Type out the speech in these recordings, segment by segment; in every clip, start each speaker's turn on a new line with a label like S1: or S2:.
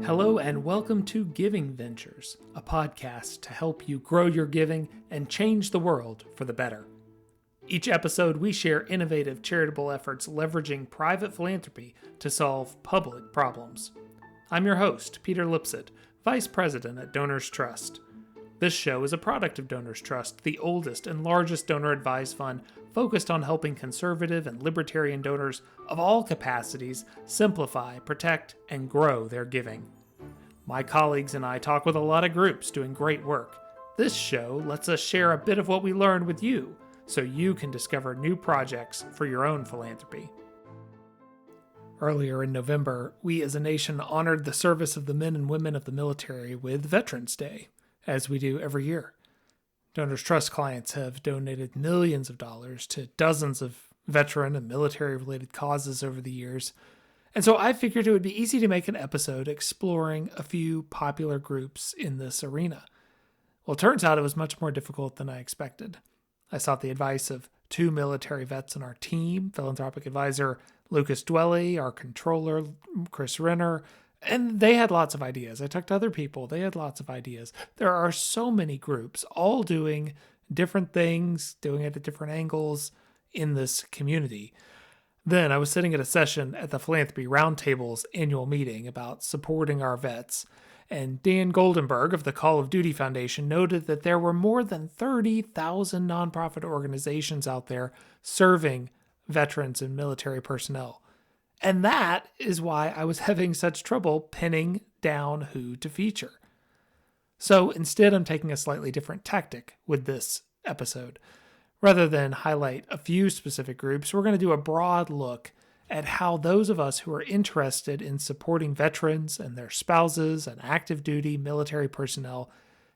S1: Hello, and welcome to Giving Ventures, a podcast to help you grow your giving and change the world for the better. Each episode, we share innovative charitable efforts leveraging private philanthropy to solve public problems. I'm your host, Peter Lipset, Vice President at Donors Trust. This show is a product of Donors Trust, the oldest and largest donor-advised fund focused on helping conservative and libertarian donors of all capacities simplify, protect, and grow their giving. My colleagues and I talk with a lot of groups doing great work. This show lets us share a bit of what we learned with you, so you can discover new projects for your own philanthropy. Earlier in November, we as a nation honored the service of the men and women of the military with Veterans Day, as we do every year. Donors Trust clients have donated millions of dollars to dozens of veteran and military-related causes over the years, and so I figured it would be easy to make an episode exploring a few popular groups in this arena. Well, it turns out it was much more difficult than I expected. I sought the advice of two military vets on our team, philanthropic advisor Lucas Dwelly, our controller Chris Renner, and they had lots of ideas. I talked to other people. They had lots of ideas. There are so many groups all doing different things, doing it at different angles in this community. Then I was sitting at a session at the Philanthropy Roundtable's annual meeting about supporting our vets, and Dan Goldenberg of the Call of Duty Foundation noted that there were more than 30,000 nonprofit organizations out there serving veterans and military personnel. And that is why I was having such trouble pinning down who to feature. So instead, I'm taking a slightly different tactic with this episode. Rather than highlight a few specific groups, we're going to do a broad look at how those of us who are interested in supporting veterans and their spouses and active duty military personnel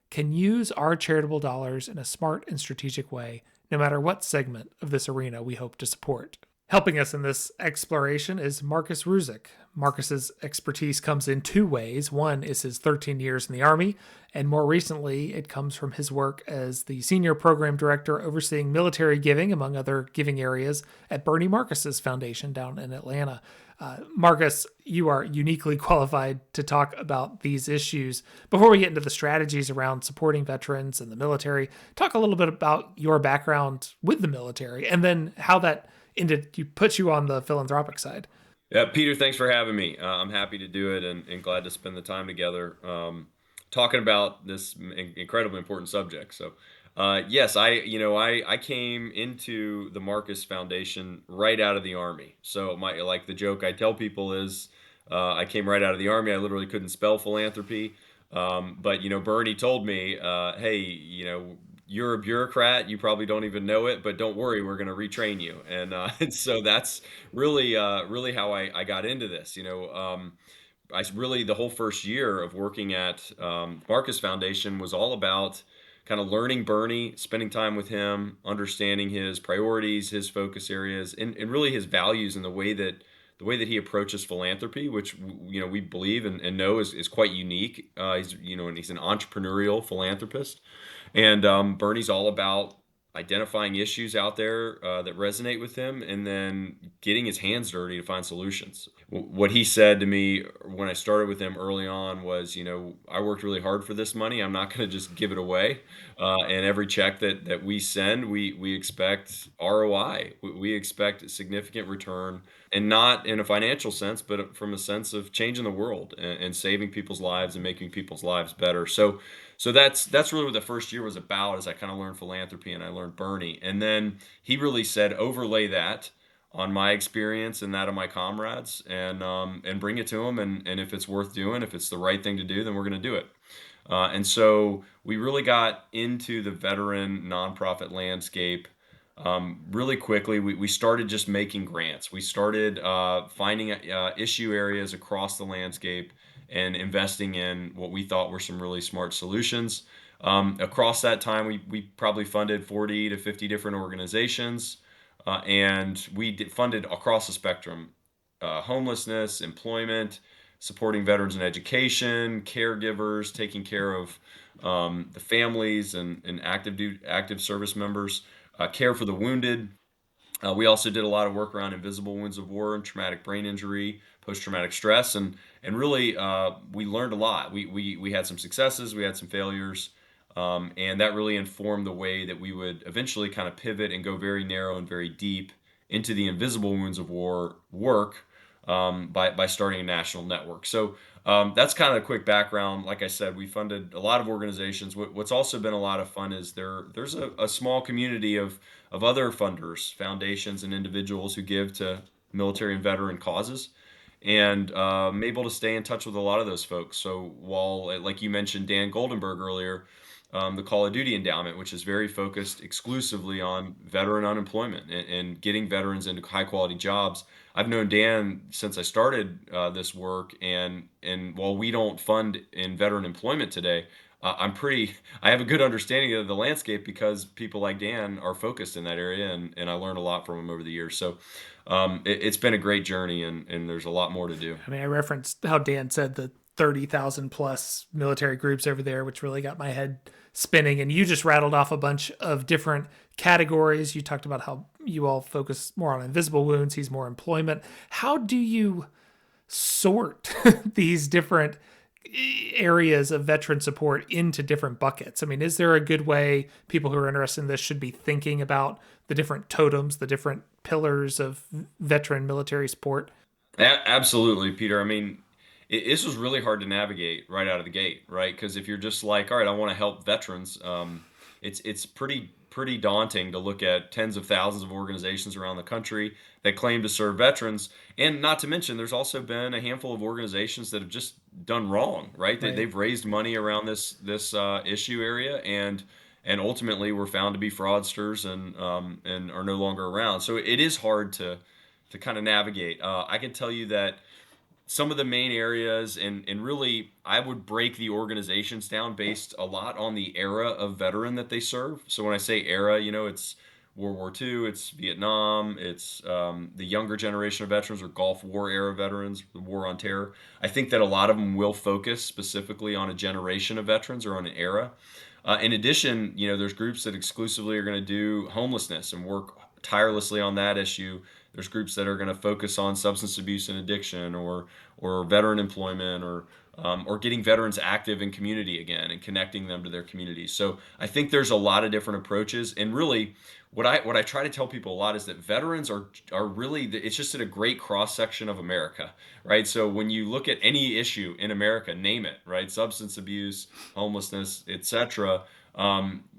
S1: can use our charitable dollars in a smart and strategic way, no matter what segment of this arena we hope to support. Helping us in this exploration is Marcus Ruzek. Marcus's expertise comes in two ways. One is his 13 years in the Army, and more recently, it comes from his work as the Senior Program Director overseeing military giving, among other giving areas, at Bernie Marcus's foundation down in Atlanta. Marcus, you are uniquely qualified to talk about these issues. Before we get into the strategies around supporting veterans and the military, talk a little bit about your background with the military, and then how that puts you on the philanthropic side.
S2: Yeah, Peter, thanks for having me. I'm happy to do it and glad to spend the time together talking about this incredibly important subject. So, yes, I came into the Marcus Foundation right out of the Army. So the joke I tell people is I came right out of the Army. I literally couldn't spell philanthropy. But Bernie told me, hey, you're a bureaucrat. You probably don't even know it, but don't worry, we're going to retrain you. And, and so that's really how I got into this. The whole first year of working at Marcus Foundation was all about kind of learning Bernie, spending time with him, understanding his priorities, his focus areas, and really his values and the way that he approaches philanthropy, which we believe and know is quite unique. And he's an entrepreneurial philanthropist, and Bernie's all about identifying issues out there that resonate with him, and then getting his hands dirty to find solutions. What he said to me when I started with him early on was, I worked really hard for this money. I'm not going to just give it away. And every check that we send, we expect ROI. We expect significant return, and not in a financial sense, but from a sense of changing the world and saving people's lives and making people's lives better. So that's really what the first year was about, as I kind of learned philanthropy and I learned Bernie. And then he really said, overlay that on my experience and that of my comrades, and bring it to them. And if it's worth doing, if it's the right thing to do, then we're going to do it. And so we really got into the veteran nonprofit landscape really quickly. We started just making grants. We started finding issue areas across the landscape and investing in what we thought were some really smart solutions. Across that time, we probably funded 40 to 50 different organizations, and funded across the spectrum: homelessness, employment, supporting veterans in education, caregivers, taking care of the families and active service members, care for the wounded, We also did a lot of work around invisible wounds of war and traumatic brain injury, post-traumatic stress, and really we learned a lot. We had some successes, we had some failures, and that really informed the way that we would eventually kind of pivot and go very narrow and very deep into the invisible wounds of war work by starting a national network. So that's kind of a quick background. Like I said, we funded a lot of organizations. What's also been a lot of fun is there's a small community of other funders, foundations, and individuals who give to military and veteran causes. And I'm able to stay in touch with a lot of those folks. So while, like you mentioned, Dan Goldenberg earlier, the Call of Duty Endowment, which is very focused exclusively on veteran unemployment and getting veterans into high quality jobs. I've known Dan since I started this work, and while we don't fund in veteran employment today, I have a good understanding of the landscape because people like Dan are focused in that area, and I learned a lot from him over the years. So it's been a great journey, and there's a lot more to do.
S1: I mean, I referenced how Dan said the 30,000 plus military groups over there, which really got my head spinning. And you just rattled off a bunch of different categories. You talked about how you all focus more on invisible wounds, he's more employment. How do you sort these different areas of veteran support into different buckets? I mean, is there a good way people who are interested in this should be thinking about the different totems, the different pillars of veteran military support?
S2: Absolutely, Peter. I mean, this was really hard to navigate right out of the gate, right? Because if you're just like, all right, I want to help veterans, it's pretty daunting to look at tens of thousands of organizations around the country that claim to serve veterans, and not to mention, there's also been a handful of organizations that have just done wrong, right?
S1: Right.
S2: They've raised money around this issue area, and ultimately were found to be fraudsters and are no longer around. So it is hard to kind of navigate. I can tell you that some of the main areas, and really, I would break the organizations down based a lot on the era of veteran that they serve. So when I say era, it's World War II, it's Vietnam, it's the younger generation of veterans or Gulf War era veterans, the War on Terror. I think that a lot of them will focus specifically on a generation of veterans or on an era. In addition, there's groups that exclusively are going to do homelessness and work tirelessly on that issue. There's groups that are going to focus on substance abuse and addiction, or veteran employment, or getting veterans active in community again and connecting them to their communities. So I think there's a lot of different approaches, and really, what I try to tell people a lot is that veterans are really it's just in a great cross section of America, right? So when you look at any issue in America, name it, right? Substance abuse, homelessness, etc.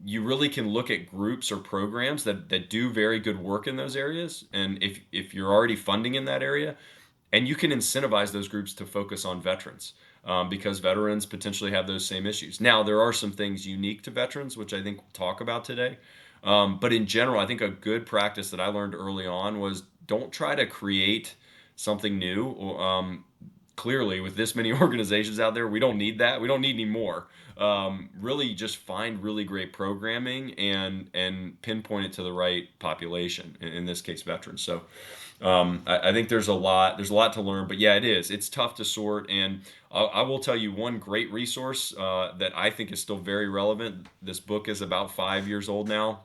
S2: You really can look at groups or programs that do very good work in those areas, and if you're already funding in that area, and you can incentivize those groups to focus on veterans, because veterans potentially have those same issues. Now, there are some things unique to veterans, which I think we'll talk about today. But in general, I think a good practice that I learned early on was don't try to create something new. Clearly, with this many organizations out there, we don't need that. We don't need any more. Really, just find really great programming and pinpoint it to the right population. In this case, veterans. So I think there's a lot to learn, but yeah, it is. It's tough to sort, and I will tell you one great resource that I think is still very relevant. This book is about 5 years old now,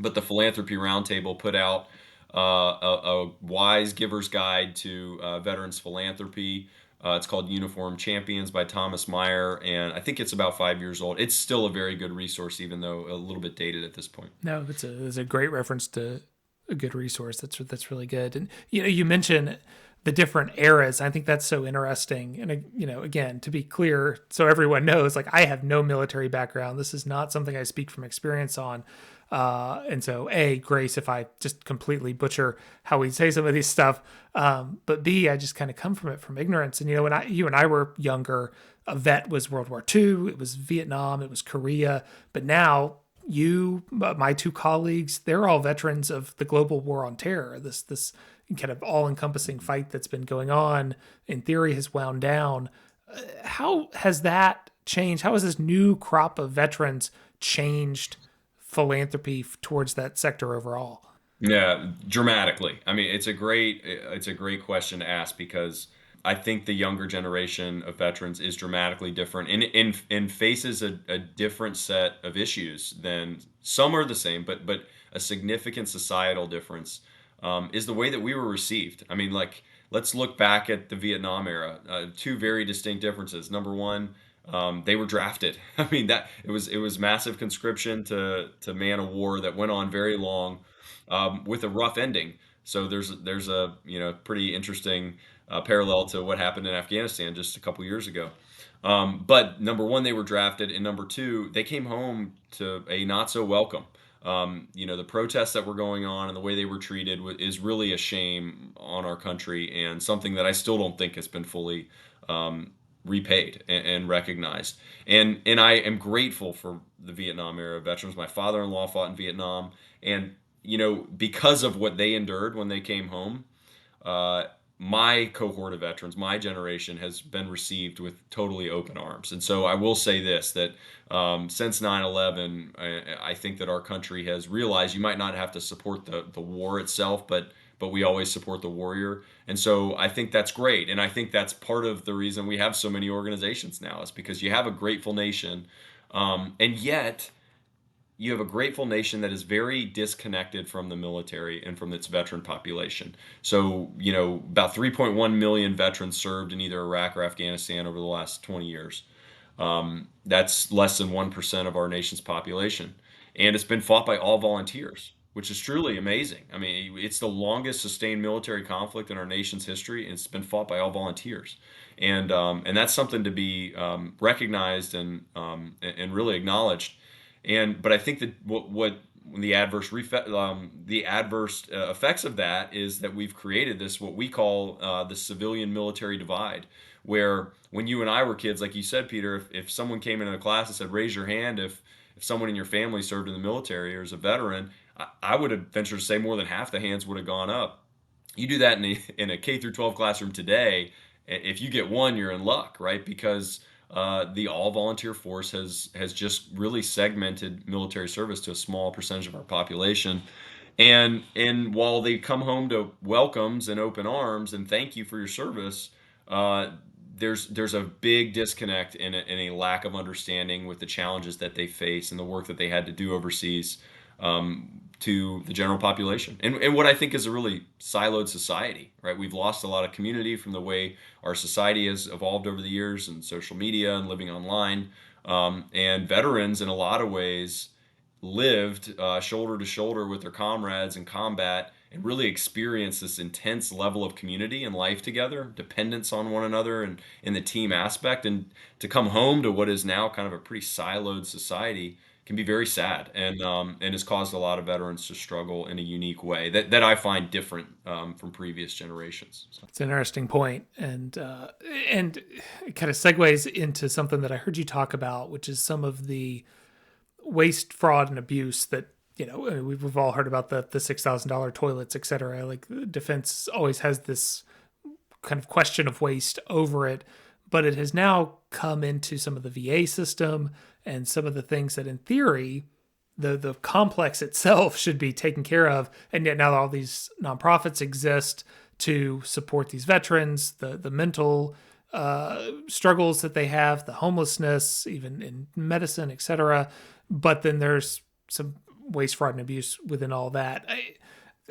S2: but the Philanthropy Roundtable put out a wise giver's guide to veterans philanthropy. It's called Uniform Champions by Thomas Meyer, and I think it's about 5 years old. It's still a very good resource, even though a little bit dated at this point.
S1: No, it's a great reference to a good resource. That's really good. And you mentioned the different eras. I think that's so interesting. And again, to be clear, so everyone knows, like I have no military background. This is not something I speak from experience on. And so, A, Grace, if I just completely butcher how we say some of these stuff, but B, I just kind of come from it from ignorance. And when you and I were younger, a vet was World War II, it was Vietnam, it was Korea, but now my two colleagues, they're all veterans of the global war on terror. This kind of all-encompassing fight that's been going on, in theory, has wound down. How has that changed? How has this new crop of veterans changed philanthropy towards that sector overall?
S2: Yeah, dramatically. I mean, it's a great question to ask because I think the younger generation of veterans is dramatically different and faces a different set of issues than some are the same, but a significant societal difference. is the way that we were received. I mean, like, let's look back at the Vietnam era. Two very distinct differences. Number one, they were drafted. I mean, that it was massive conscription to man a war that went on very long, with a rough ending. So there's a pretty interesting parallel to what happened in Afghanistan just a couple years ago. But number one, they were drafted, and number two, they came home to a not so welcome. The protests that were going on and the way they were treated is really a shame on our country, and something that I still don't think has been fully repaid and recognized. And I am grateful for the Vietnam era veterans. My father-in-law fought in Vietnam, and because of what they endured when they came home, uh, my cohort of veterans, my generation, has been received with totally open arms. And so I will say this, that since 9/11, I think that our country has realized you might not have to support the war itself, but we always support the warrior. And so I think that's great. And I think that's part of the reason we have so many organizations now, is because you have a grateful nation. And yet, you have a grateful nation that is very disconnected from the military and from its veteran population. So, about 3.1 million veterans served in either Iraq or Afghanistan over the last 20 years. That's less than 1% of our nation's population. And it's been fought by all volunteers, which is truly amazing. I mean, it's the longest sustained military conflict in our nation's history, and it's been fought by all volunteers. And that's something to be recognized and really acknowledged. But I think that what the adverse effects of that is that we've created this, what we call the civilian military divide, where when you and I were kids, like you said, Peter, if someone came into the class and said, raise your hand if someone in your family served in the military or is a veteran, I would have ventured to say more than half the hands would have gone up. You do that in a K through 12 classroom today, if you get one, you're in luck, right? Because the all volunteer force has just really segmented military service to a small percentage of our population. And while they come home to welcomes and open arms and thank you for your service, uh, there's a big disconnect and a lack of understanding with the challenges that they face and the work that they had to do overseas, to the general population. And what I think is a really siloed society, right? We've lost a lot of community from the way our society has evolved over the years, and social media and living online. And veterans, in a lot of ways, lived shoulder to shoulder with their comrades in combat and really experienced this intense level of community and life together, dependence on one another, and in the team aspect. And to come home to what is now kind of a pretty siloed society can be very sad, and has caused a lot of veterans to struggle in a unique way that I find different from previous generations. So.
S1: It's an interesting point, and it kind of segues into something that I heard you talk about, which is some of the waste, fraud, and abuse that we've all heard about the $6,000 toilets, et cetera. Like, the defense always has this kind of question of waste over it, but it has now come into some of the VA system and some of the things that, in theory, the complex itself should be taken care of, and yet now all these nonprofits exist to support these veterans, the mental struggles that they have, the homelessness, even in medicine, etc. But then there's some waste, fraud, and abuse within all that.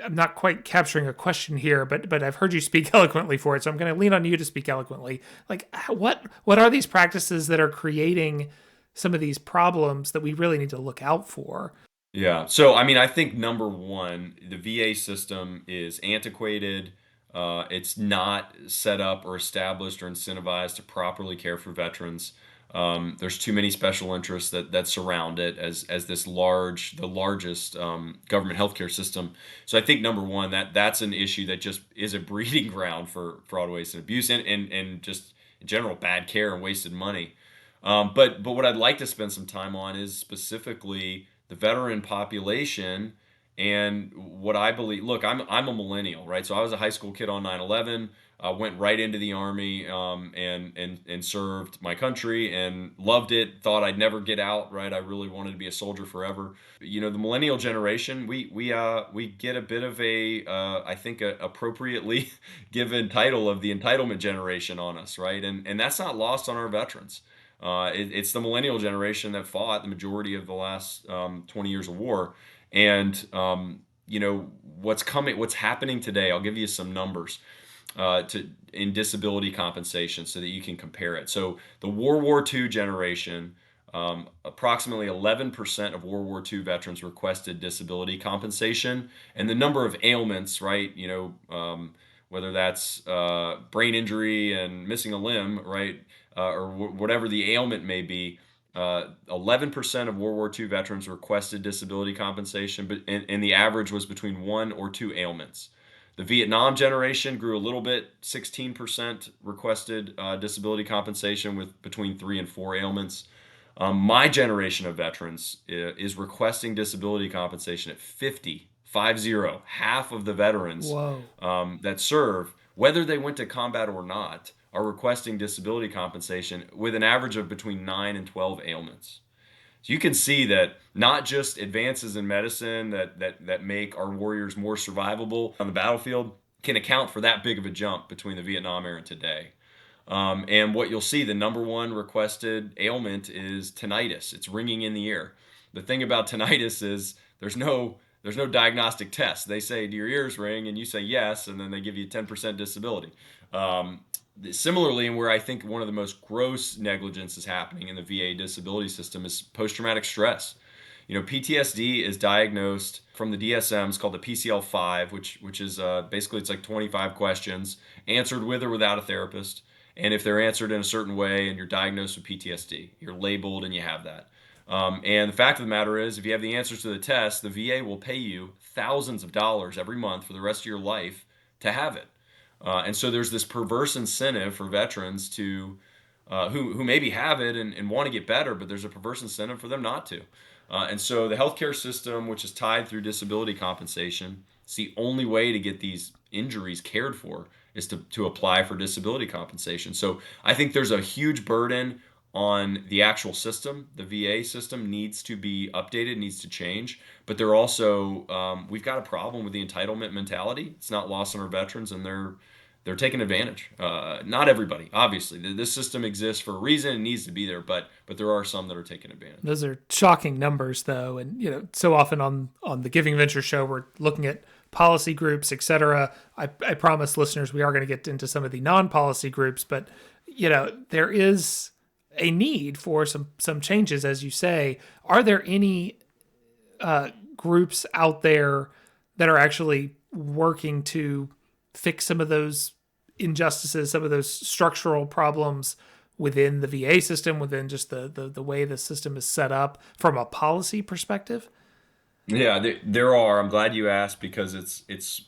S1: I'm not quite capturing a question here, but I've heard you speak eloquently for it, so I'm going to lean on you to speak eloquently. Like, what are these practices that are creating some of these problems that we really need to look out for?
S2: Yeah. So, I mean, I think number one, the VA system is antiquated. It's not set up or established or incentivized to properly care for veterans. There's too many special interests that surround it as the largest government healthcare system. So I think number one, that's an issue that just is a breeding ground for fraud, waste, and abuse, and just in general bad care and wasted money. But what I'd like to spend some time on is specifically the veteran population and what I believe. Look, I'm a millennial, right? So I was a high school kid on 9/11. Went right into the army, and served my country and loved it. Thought I'd never get out, right? I really wanted to be a soldier forever. The millennial generation, we get a bit of a I think a appropriately given title of the entitlement generation on us, right? And that's not lost on our veterans. It's the millennial generation that fought the majority of the last 20 years of war, and what's happening today. I'll give you some numbers to in disability compensation so that you can compare it. So the World War II generation, approximately 11% of World War II veterans requested disability compensation, and the number of ailments, right? Whether that's brain injury and missing a limb, right, or whatever the ailment may be. 11% of World War II veterans requested disability compensation, but and the average was between one or two ailments. The Vietnam generation grew a little bit, 16% requested disability compensation with between three and four ailments. My generation of veterans is requesting disability compensation at 50, half of the veterans
S1: Whoa.
S2: that serve, whether they went to combat or not, are requesting disability compensation with an average of between 9 and 12 ailments. So you can see that not just advances in medicine that make our warriors more survivable on the battlefield can account for that big of a jump between the Vietnam era and today. And what you'll see, the number one requested ailment is tinnitus. It's ringing in the ear. The thing about tinnitus is there's no diagnostic test. They say, "Do your ears ring?" And you say yes, and then they give you 10% disability. Um, Similarly, and where I think one of the most gross negligence is happening in the VA disability system is post-traumatic stress. PTSD is diagnosed from the DSM. It's called the PCL-5, which is basically it's like 25 questions answered with or without a therapist. And if they're answered in a certain way and you're diagnosed with PTSD, you're labeled and you have that. And the fact of the matter is, if you have the answers to the test, the VA will pay you thousands of dollars every month for the rest of your life to have it. And so there's this perverse incentive for veterans to who maybe have it and want to get better, but there's a perverse incentive for them not to. And so the healthcare system, which is tied through disability compensation, it's the only way to get these injuries cared for is to apply for disability compensation. So I think there's a huge burden on the actual system. The VA system needs to be updated, needs to change. But they're also we've got a problem with the entitlement mentality. It's not lost on our veterans, and they're taking advantage. Not everybody, obviously. This system exists for a reason and needs to be there, but there are some that are taking advantage.
S1: Those are shocking numbers, though, and so often on the Giving Venture show, we're looking at policy groups, etc. I promise listeners we are going to get into some of the non-policy groups, but there is a need for some changes, as you say. Are there any groups out there that are actually working to fix some of those injustices, some of those structural problems within the VA system, within just the way the system is set up from a policy perspective?
S2: Yeah, there are. I'm glad you asked because it's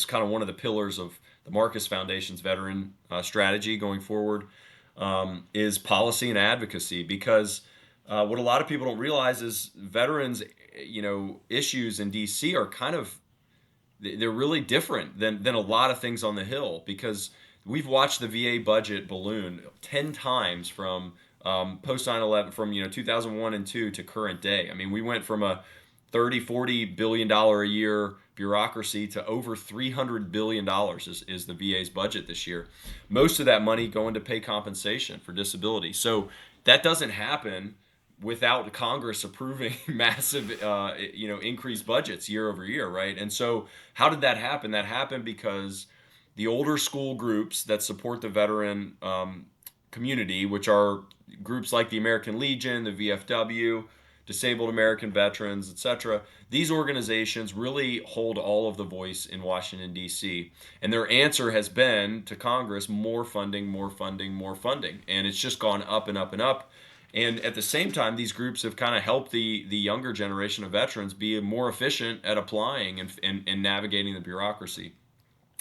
S2: kind of one of the pillars of the Marcus Foundation's veteran strategy going forward, is policy and advocacy. Because what a lot of people don't realize is veterans, issues in DC are kind of they're really different than a lot of things on the Hill, because we've watched the VA budget balloon 10 times from post 9/11, from 2001 and 2 to current day. I mean, we went from a 30-40 billion-dollar a year bureaucracy to over $300 billion is the VA's budget this year. Most of that money going to pay compensation for disability. So that doesn't happen without Congress approving massive, increased budgets year over year, right? And so, how did that happen? That happened because the older school groups that support the veteran community, which are groups like the American Legion, the VFW, Disabled American Veterans, etc. These organizations really hold all of the voice in Washington, D.C. And their answer has been to Congress: more funding, more funding, more funding. And it's just gone up and up and up. And at the same time, these groups have kind of helped the younger generation of veterans be more efficient at applying and navigating the bureaucracy.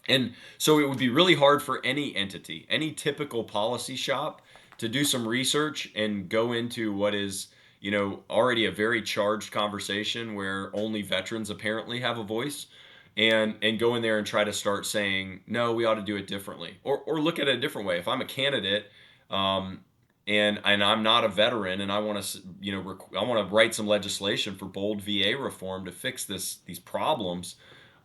S2: And so it would be really hard for any entity, any typical policy shop, to do some research and go into what is, already a very charged conversation where only veterans apparently have a voice, and go in there and try to start saying, no, we ought to do it differently, or look at it a different way. If I'm a candidate, and I'm not a veteran, and I want to, I want to write some legislation for bold VA reform to fix these problems.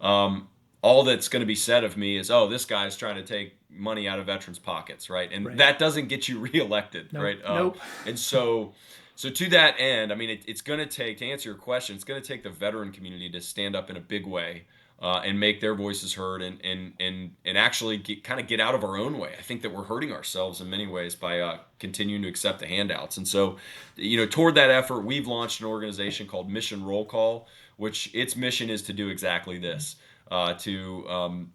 S2: All that's going to be said of me is, "Oh, this guy's trying to take money out of veterans' pockets," right? And
S1: Right.
S2: that doesn't get you reelected,
S1: Nope.
S2: right?
S1: Nope.
S2: And so So to that end, I mean, it's going to take, to answer your question, it's going to take the veteran community to stand up in a big way, and make their voices heard, and actually kind of get out of our own way. I think that we're hurting ourselves in many ways by continuing to accept the handouts. And so, toward that effort, we've launched an organization called Mission Roll Call, which its mission is to do exactly this. To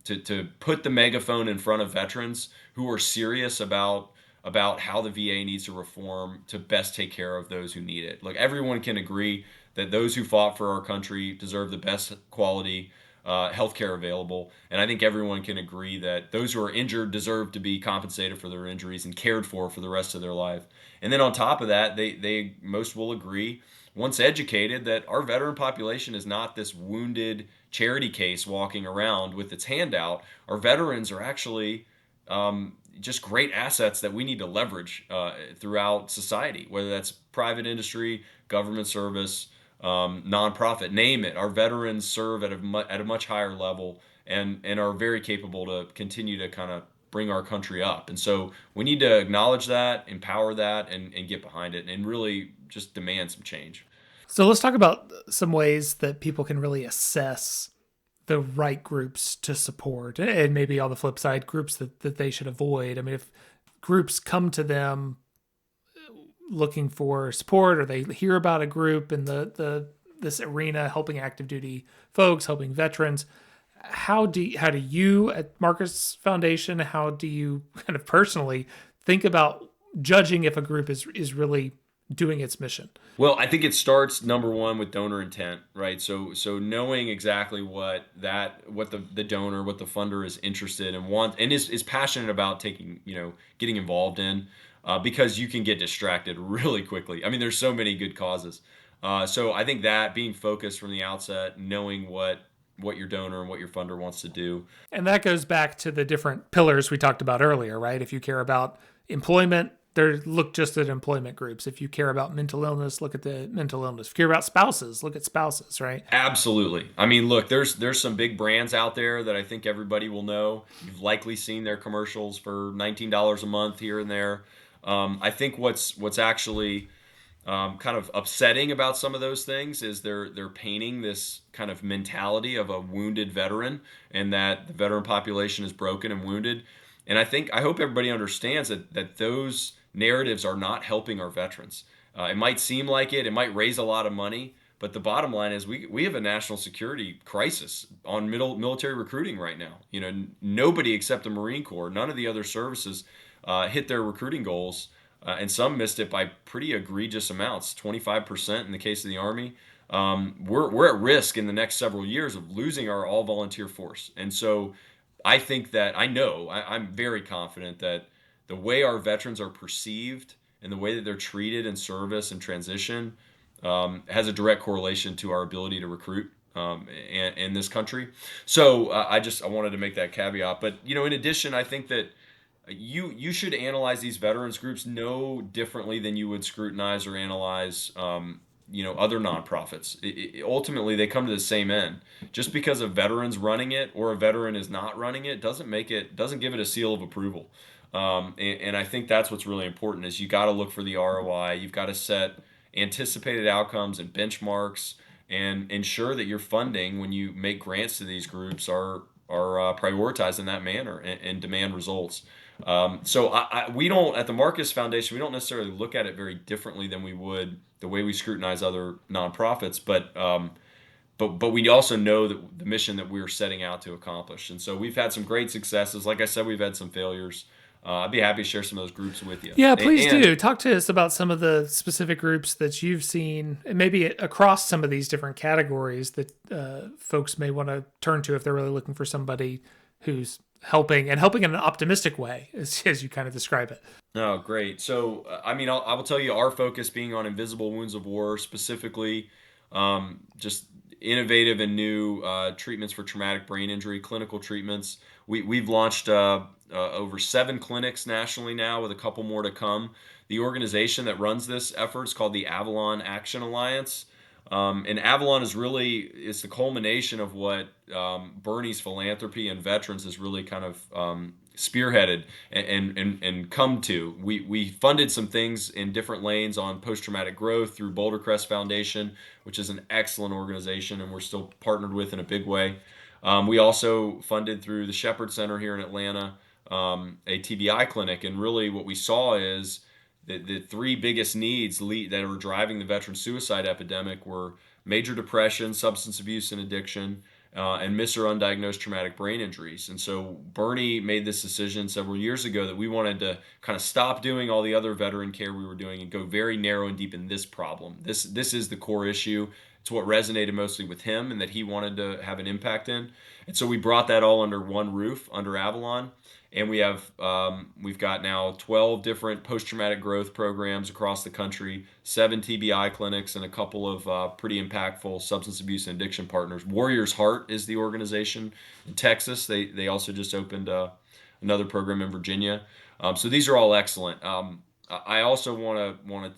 S2: put the megaphone in front of veterans who are serious about how the VA needs to reform to best take care of those who need it. Like, everyone can agree that those who fought for our country deserve the best quality healthcare available, and I think everyone can agree that those who are injured deserve to be compensated for their injuries and cared for the rest of their life. And then on top of that, they most will agree, once educated, that our veteran population is not this wounded charity case walking around with its hand out. Our veterans are actually just great assets that we need to leverage throughout society, whether that's private industry, government service, nonprofit, name it. Our veterans serve at at a much higher level, and are very capable to continue to kind of bring our country up. And so we need to acknowledge that, empower that, and get behind it, and really just demand some change.
S1: So let's talk about some ways that people can really assess the right groups to support, and maybe on the flip side, groups that they should avoid. I mean, if groups come to them looking for support, or they hear about a group in the this arena helping active duty folks, helping veterans, how do you at Marcus Foundation, how do you kind of personally think about judging if a group is really doing its mission?
S2: Well, I think it starts number one with donor intent, right? So knowing exactly what the donor, what the funder is interested and want, and is passionate about getting involved in, because you can get distracted really quickly. I mean, there's so many good causes. So I think that being focused from the outset, knowing what your donor and what your funder wants to do.
S1: And that goes back to the different pillars we talked about earlier, right? If you care about employment, look just at employment groups. If you care about mental illness, look at the mental illness. If you care about spouses, look at spouses, right?
S2: Absolutely. I mean, look, there's some big brands out there that I think everybody will know. You've likely seen their commercials for $19 a month here and there. I think what's actually kind of upsetting about some of those things is they're painting this kind of mentality of a wounded veteran, and that the veteran population is broken and wounded. And I hope everybody understands that those narratives are not helping our veterans. It might seem like it might raise a lot of money, but the bottom line is we have a national security crisis on military recruiting right now. Nobody except the Marine Corps, none of the other services hit their recruiting goals, and some missed it by pretty egregious amounts, 25% in the case of the Army. We're at risk in the next several years of losing our all volunteer force. And so I think that I'm very confident that the way our veterans are perceived and the way that they're treated in service and transition has a direct correlation to our ability to recruit in this country. So I wanted to make that caveat. But in addition, I think that you should analyze these veterans groups no differently than you would scrutinize or analyze other nonprofits. Ultimately, they come to the same end. Just because a veteran's running it or a veteran is not running it doesn't give it a seal of approval. And I think that's what's really important is you got to look for the ROI. You've got to set anticipated outcomes and benchmarks, and ensure that your funding, when you make grants to these groups, are prioritized in that manner, and demand results. So we don't, at the Marcus Foundation, we don't necessarily look at it very differently than we would the way we scrutinize other nonprofits, but we also know that the mission that we're setting out to accomplish. And so we've had some great successes. Like I said, we've had some failures. I'd be happy to share some of those groups with you.
S1: Yeah, please do. Talk to us about some of the specific groups that you've seen, and maybe across some of these different categories that folks may want to turn to if they're really looking for somebody who's helping in an optimistic way, as you kind of describe it.
S2: Oh, great. So, I mean, I will tell you, our focus being on invisible wounds of war, specifically, just innovative and new treatments for traumatic brain injury, clinical treatments. We've launched over 7 clinics nationally now, with a couple more to come. The organization that runs this effort is called the Avalon Action Alliance. And Avalon it's the culmination of what Bernie's philanthropy and veterans has really kind of spearheaded and come to. We funded some things in different lanes on post traumatic growth through Boulder Crest Foundation, which is an excellent organization, and we're still partnered with in a big way. We also funded through the Shepherd Center here in Atlanta a TBI clinic, and really what we saw is the three biggest needs that are driving the veteran suicide epidemic were major depression, substance abuse and addiction, and miss or undiagnosed traumatic brain injuries. And so Bernie made this decision several years ago that we wanted to kind of stop doing all the other veteran care we were doing and go very narrow and deep in this problem. This is the core issue. It's what resonated mostly with him and that he wanted to have an impact in. And so we brought that all under one roof, under Avalon. And we've got now 12 different post-traumatic growth programs across the country, 7 TBI clinics, and a couple of pretty impactful substance abuse and addiction partners. Warriors Heart is the organization in Texas. They also just opened another program in Virginia. So these are all excellent. I also want to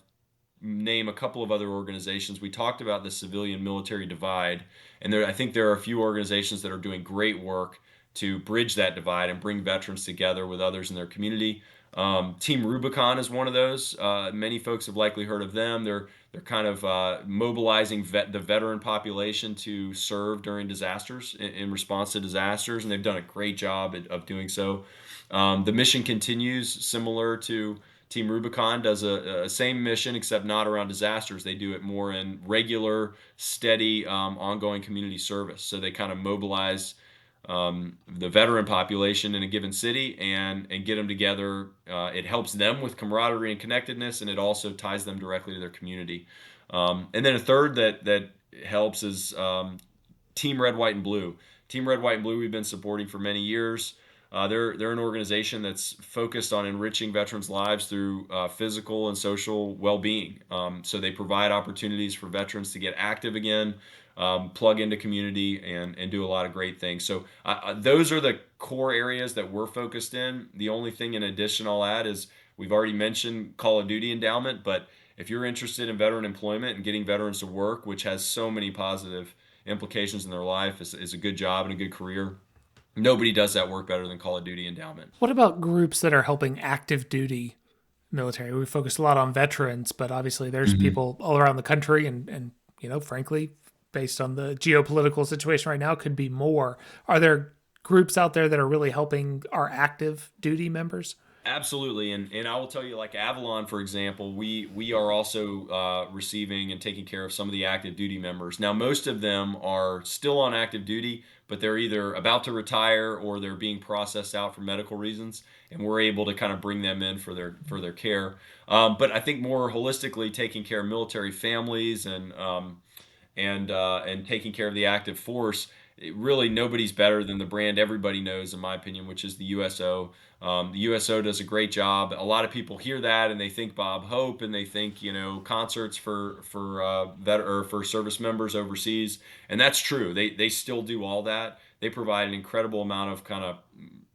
S2: name a couple of other organizations. We talked about the civilian military divide, and I think there are a few organizations that are doing great work to bridge that divide and bring veterans together with others in their community. Team Rubicon is one of those. Many folks have likely heard of them. They're kind of mobilizing the veteran population to serve during disasters in response to disasters, and they've done a great job of doing so. The mission continues, similar to Team Rubicon does a same mission, except not around disasters. They do it more in regular, steady, ongoing community service. So they kind of mobilize the veteran population in a given city and get them together. It helps them with camaraderie and connectedness, and it also ties them directly to their community. And then a third that helps is Team Red, White, and Blue. Team Red, White, and Blue we've been supporting for many years. They're an organization that's focused on enriching veterans' lives through physical and social well-being. So they provide opportunities for veterans to get active again, plug into community, and do a lot of great things. So those are the core areas that we're focused in. The only thing in addition I'll add is we've already mentioned Call of Duty endowment, but if you're interested in veteran employment and getting veterans to work, which has so many positive implications in their life, is a good job and a good career. Nobody does that work better than Call of Duty endowment.
S1: What about groups that are helping active duty military? We focus a lot on veterans, but obviously there's
S2: Mhm.
S1: people all around the country, and frankly, based on the geopolitical situation right now, could be more. Are there groups out there that are really helping our active duty members?
S2: Absolutely, and I will tell you, like Avalon, for example, we are also receiving and taking care of some of the active duty members. Now, most of them are still on active duty, but they're either about to retire or they're being processed out for medical reasons, and we're able to kind of bring them in for their care. But I think more holistically, taking care of military families and taking care of the active force. Really, nobody's better than the brand everybody knows, in my opinion, which is the USO. The USO does a great job. A lot of people hear that and they think Bob Hope and they think concerts for service members overseas, and that's true. They still do all that. They provide an incredible amount of kind of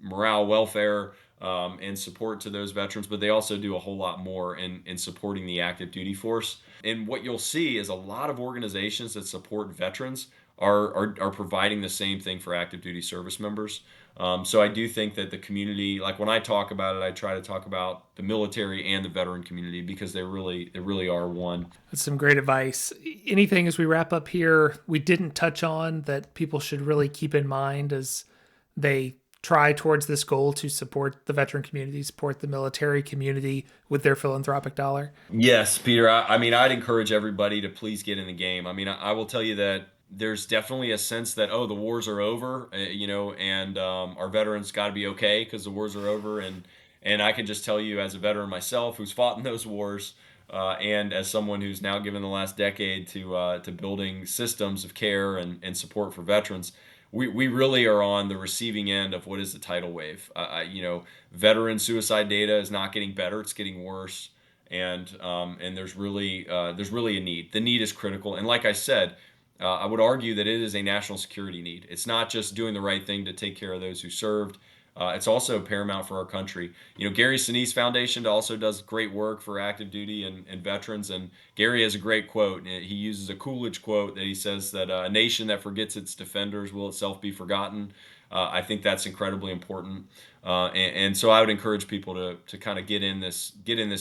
S2: morale, welfare, and support to those veterans, but they also do a whole lot more in supporting the active duty force. And what you'll see is a lot of organizations that support veterans are providing the same thing for active duty service members. So I do think that the community, like when I talk about it, I try to talk about the military and the veteran community because they really are one.
S1: That's some great advice. Anything as we wrap up here we didn't touch on that people should really keep in mind as they try towards this goal to support the veteran community, support the military community with their philanthropic dollar?
S2: Yes, Peter. I mean, I'd encourage everybody to please get in the game. I mean, I will tell you that there's definitely a sense that, oh, the wars are over, and our veterans got to be okay because the wars are over. And I can just tell you, as a veteran myself, who's fought in those wars, and as someone who's now given the last decade to building systems of care and support for veterans, we really are on the receiving end of what is the tidal wave. Veteran suicide data is not getting better; it's getting worse, and there's really a need. The need is critical, and like I said, I would argue that it is a national security need. It's not just doing the right thing to take care of those who served. It's also paramount for our country. Gary Sinise Foundation also does great work for active duty and veterans. And Gary has a great quote. He uses a Coolidge quote that he says that a nation that forgets its defenders will itself be forgotten. I think that's incredibly important. And so I would encourage people to kind of get in this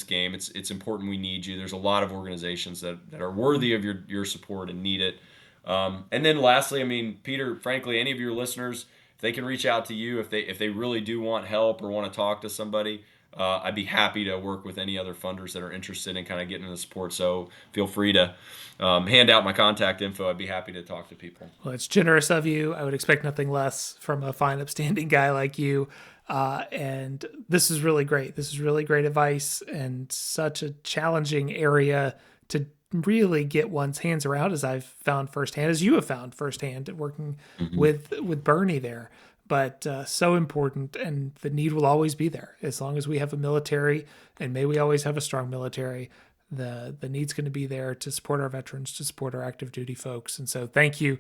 S2: game. It's important. We need you. There's a lot of organizations that are worthy of your support and need it. And then lastly, I mean, Peter, frankly, any of your listeners, if they can reach out to you, if they really do want help or want to talk to somebody, I'd be happy to work with any other funders that are interested in kind of getting into support. So feel free to hand out my contact info. I'd be happy to talk to people.
S1: Well, it's generous of you. I would expect nothing less from a fine, upstanding guy like you. And this is really great. This is really great advice, and such a challenging area to really get one's hands around, as I've found firsthand, as you have found firsthand, working with Bernie there. But so important, and the need will always be there as long as we have a military, and may we always have a strong military. The need's going to be there to support our veterans, to support our active duty folks. And so thank you,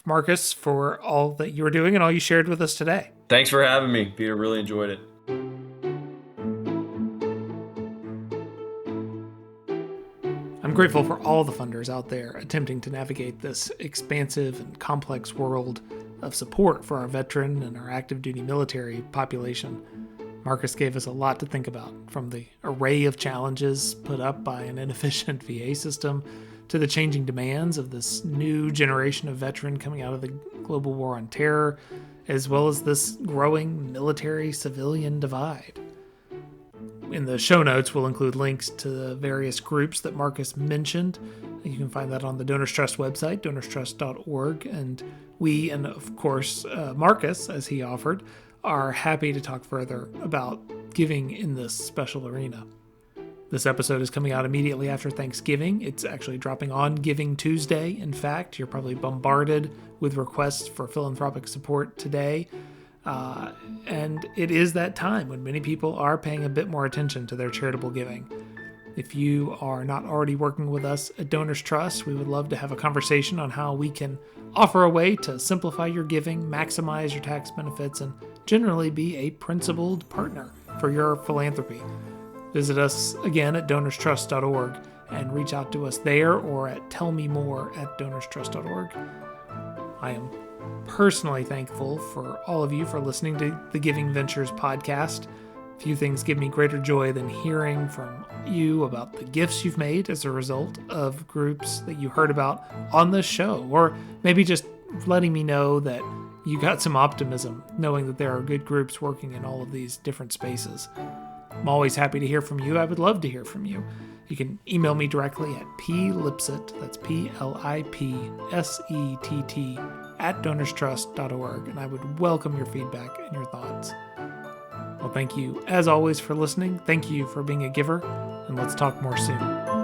S1: Marcus, for all that you were doing and all you shared with us today.
S2: Thanks for having me, Peter. Really enjoyed it.
S1: I'm grateful for all the funders out there attempting to navigate this expansive and complex world of support for our veteran and our active duty military population. Marcus gave us a lot to think about, from the array of challenges put up by an inefficient VA system to the changing demands of this new generation of veteran coming out of the global war on terror, as well as this growing military-civilian divide. In the show notes, we'll include links to the various groups that Marcus mentioned. You can find that on the Donors Trust website, donorstrust.org. And we, and of course, Marcus, as he offered, are happy to talk further about giving in this special arena. This episode is coming out immediately after Thanksgiving. It's actually dropping on Giving Tuesday. In fact, you're probably bombarded with requests for philanthropic support today. And it is that time when many people are paying a bit more attention to their charitable giving. If you are not already working with us at Donors Trust, we would love to have a conversation on how we can offer a way to simplify your giving, maximize your tax benefits, and generally be a principled partner for your philanthropy. Visit us again at donorstrust.org and reach out to us there or at tellmemore@donorstrust.org. I am personally thankful for all of you for listening to the Giving Ventures podcast. Few things give me greater joy than hearing from you about the gifts you've made as a result of groups that you heard about on this show, or maybe just letting me know that you got some optimism knowing that there are good groups working in all of these different spaces. I'm always happy to hear from you. I would love to hear from you. You can email me directly at plipsett, that's PLIPSETT, at donorstrust.org, and I would welcome your feedback and your thoughts. Well, thank you, as always, for listening. Thank you for being a giver, and let's talk more soon.